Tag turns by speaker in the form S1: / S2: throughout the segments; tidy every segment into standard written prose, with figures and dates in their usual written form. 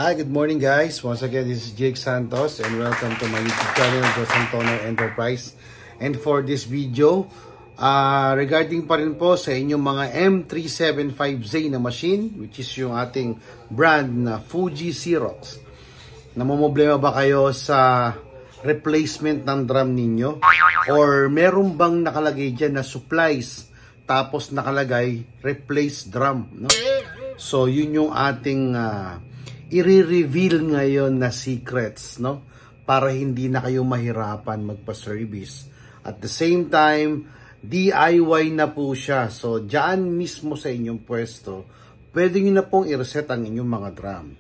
S1: Hi, good morning guys. Once again, this is Jake Santos and welcome to my YouTube channel, Jos Antonio Enterprise. And for this video, regarding pa rin po sa inyong mga M375Z na machine, which is yung ating brand na Fuji Xerox. Namumblema ba kayo sa replacement ng drum ninyo? Or meron bang nakalagay dyan na supplies tapos nakalagay replace drum? No? So yun yung ating i-reveal ngayon na secrets, no? Para hindi na kayo mahirapan magpa-service. At the same time, DIY na po siya. So, dyan mismo sa inyong pwesto, pwede nyo na pong i-reset ang inyong mga drum.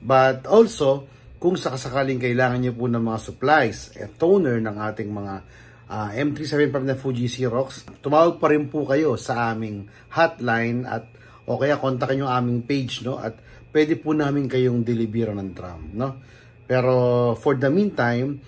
S1: But also, kung sakasakaling kailangan nyo po ng mga supplies, toner ng ating mga M375 na Fuji Xerox, tumawag pa rin po kayo sa aming hotline at o kaya kontakin yung aming page, no? At pwede po namin kayong deliver ng drum, no? Pero for the meantime,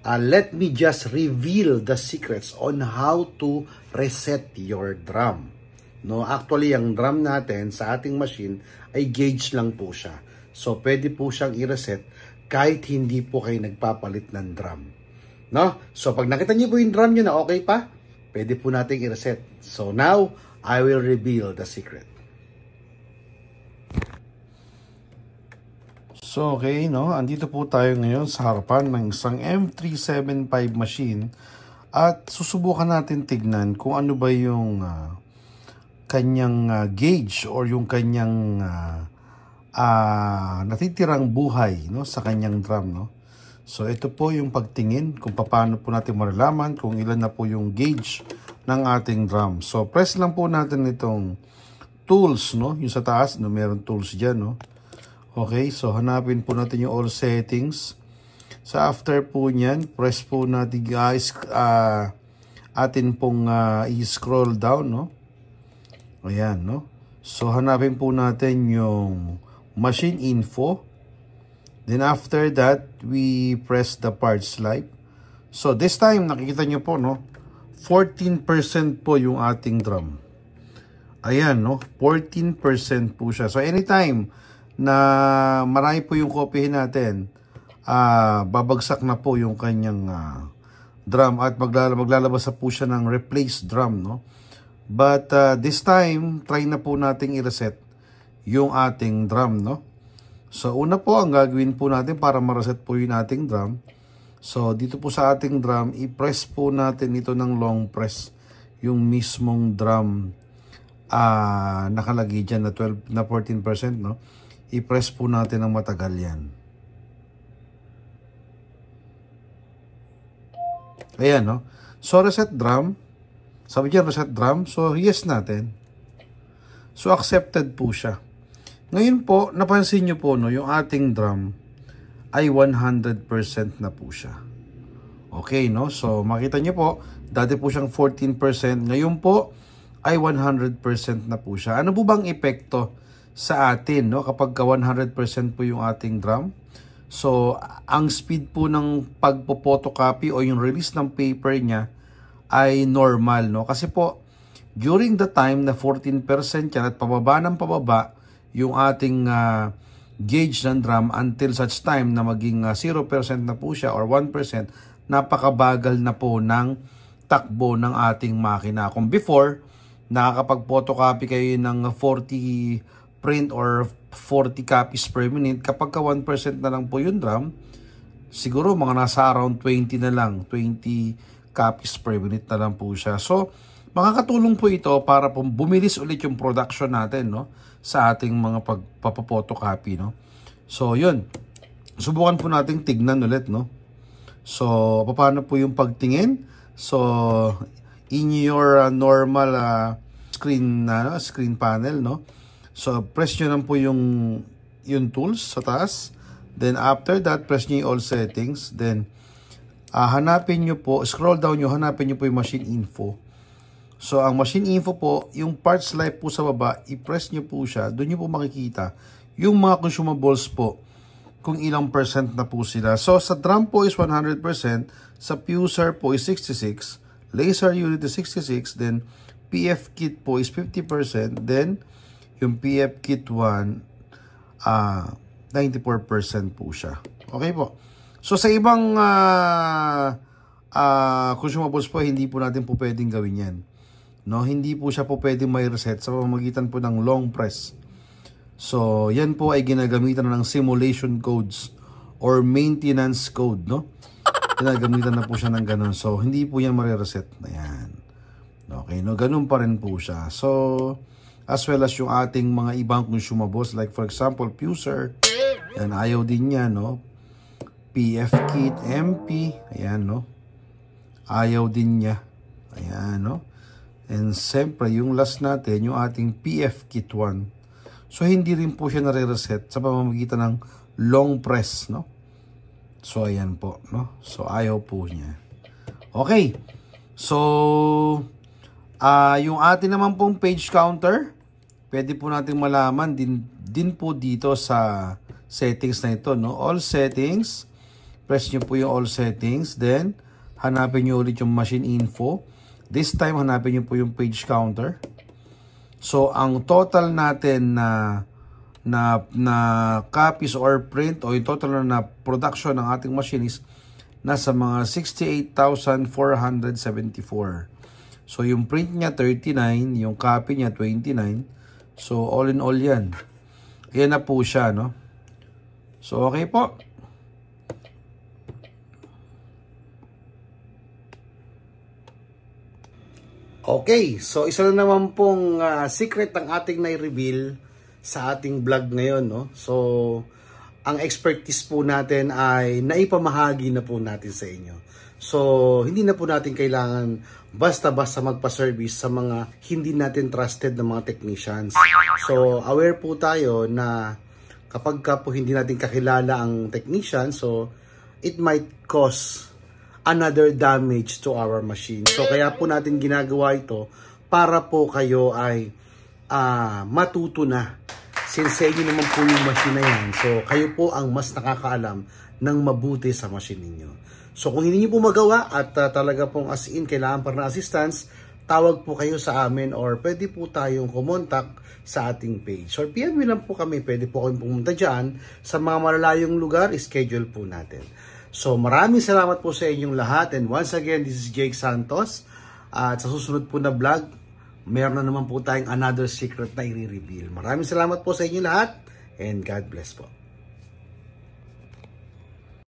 S1: let me just reveal the secrets on how to reset your drum. No, actually ang drum natin sa ating machine ay gauge lang po siya. So pwede po siyang i-reset kahit hindi po kayo nagpapalit ng drum. No? So pag nakita niyo po yung drum niyo na okay pa, pwede po nating i-reset. So now, I will reveal the secret. So okay, no, andito po tayo ngayon sa harapan ng isang M375 machine at susubukan natin tignan kung ano ba yung kanyang gauge or yung kanyang natitirang buhay, no, sa kanyang drum, no. So ito po yung pagtingin kung paano po natin malalaman kung ilan na po yung gauge ng ating drum. So press lang po natin itong tools, no, yung sa taas, no, meron tools diyan, no. Okay, so hanapin po natin yung all settings. So after po niyan, press po natin guys, atin pong i-scroll down, no? Ayan, no? So hanapin po natin yung machine info. Then after that, we press the parts live. So this time, nakikita nyo po, no? 14% po yung ating drum. Ayan, no? 14% po siya. So anytime na marami po yung kopyahin natin, babagsak na po yung kanyang drum at maglalabas na po siya ng replace drum, no? But this time, try na po nating i-reset yung ating drum, no? So una po, ang gagawin po natin para ma-reset po yung ating drum. So dito po sa ating drum, i-press po natin ito ng long press, yung mismong drum nakalagay dyan na 14%, no? I-press po natin ng matagal yan. Ayan, no? So, reset drum. Sabi dyan, reset drum. So, yes natin. So, accepted po siya. Ngayon po, napansin nyo po, no, yung ating drum ay 100% na po siya. Okay, no? So, makita nyo po, dati po siyang 14%. Ngayon po, ay 100% na po siya. Ano po bang epekto sa atin, no, kapag 100% po yung ating drum? So ang speed po ng pagpo-photocopy o yung release ng paper niya ay normal, no, kasi po during the time na 14% yan at pababa ng pababa yung ating gauge ng drum until such time na maging 0% na po siya or 1%, napakabagal na po ng takbo ng ating makina. Kung before, nakakapag-photocopy kayo ng 40 print or 40 copies per minute, kapag ka 1% na lang po yung drum, siguro mga nasa around 20 na lang, 20 copies per minute na lang po siya. So, makakatulong po ito para po bumilis ulit yung production natin, no, sa ating mga pagpapapotocopy, no. So, yun. Subukan po natin tignan ulit, no. So, paano po yung pagtingin? So, in your normal screen panel, no. So, press nyo lang po yung tools sa taas. Then, after that, press nyo yung all settings. Then, hanapin nyo po, scroll down nyo, hanapin nyo po yung machine info. So, ang machine info po, yung parts live po sa baba, i-press nyo po siya. Doon nyo po makikita yung mga consumables po, kung ilang percent na po sila. So, sa drum po is 100%, sa fuser po is 66%, laser unit is 66%, then PF kit po is 50%, then yung PF kit 1 94% po siya. Okay po. So sa ibang consumables po, hindi po natin po pwedeng gawin yan. No, hindi po siya po pwedeng may reset sa pamamagitan po ng long press. So, yan po ay ginagamitan na ng simulation codes or maintenance code, no? Ginagamitan na po siya ng ganun. So, hindi po yan marireset. Ayan. Okay, no? Ganun pa rin po siya. So, as well as yung ating mga ibang consumables, like for example, Fuser. Yan, ayaw din niya, no? PF kit, MP. Ayan, no? Ayaw din niya. Ayan, no? And siyempre, yung last natin, yung ating PF kit 1. So, hindi rin po siya nare-reset sa pamamagitan ng long press, no? So, ayan po, no? So, ayaw po niya. Okay. So, yung atin naman pong page counter, pwede po natin malaman din po dito sa settings na ito, no? All settings. Press nyo po yung all settings. Then, hanapin nyo ulit yung machine info. This time, hanapin nyo po yung page counter. So, ang total natin na copies or print o yung total na production ng ating machine is nasa mga 68,474. So, yung print niya 39, yung copy niya 29. So, all in all yan. Yan na po siya, no? So, okay po. Okay, so isa na naman pong secret ang ating na-reveal sa ating vlog ngayon, no? So, ang expertise po natin ay naipamahagi na po natin sa inyo. So, hindi na po natin kailangan basta-basta magpa-service sa mga hindi natin trusted na mga technicians. So, aware po tayo na kapag ka po hindi natin kakilala ang technician, so it might cause another damage to our machine. So, kaya po natin ginagawa ito para po kayo ay matuto na. Since sa inyo naman po yung machine na yan, so kayo po ang mas nakakaalam ng mabuti sa machine ninyo. So, kung hindi nyo po magawa at talaga pong as in kailangan pa ng assistance, tawag po kayo sa amin or pwede po tayong kumontak sa ating page. Or PM lang po kami, pwede po kayong pumunta dyan. Sa mga malalayong lugar, schedule po natin. So, maraming salamat po sa inyong lahat. And once again, this is Jake Santos. At sa susunod po na vlog, meron na naman po tayong another secret na i-reveal. Maraming salamat po sa inyong lahat. And God bless po.